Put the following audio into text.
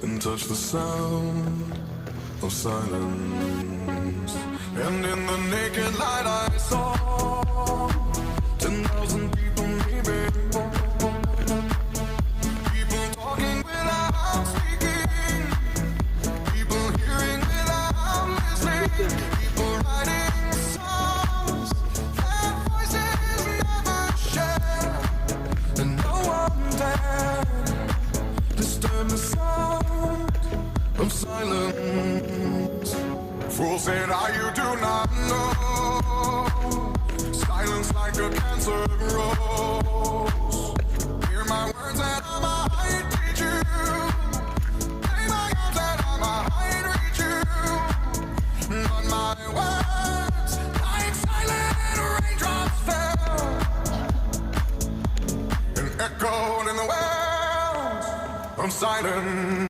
and touch the sound of silence. And in the naked light I saw 10,000 people, maybe people talking without speaking, people hearing without listening, people writing songs that voices never share, and no one dared disturb the sound of silence. Fool said, you do not know. Silence like a cancer grows. Hear my words and I might teach you. Play my arms and I might reach you. But my words, like silent raindrops fell and echoed in the wells of silence.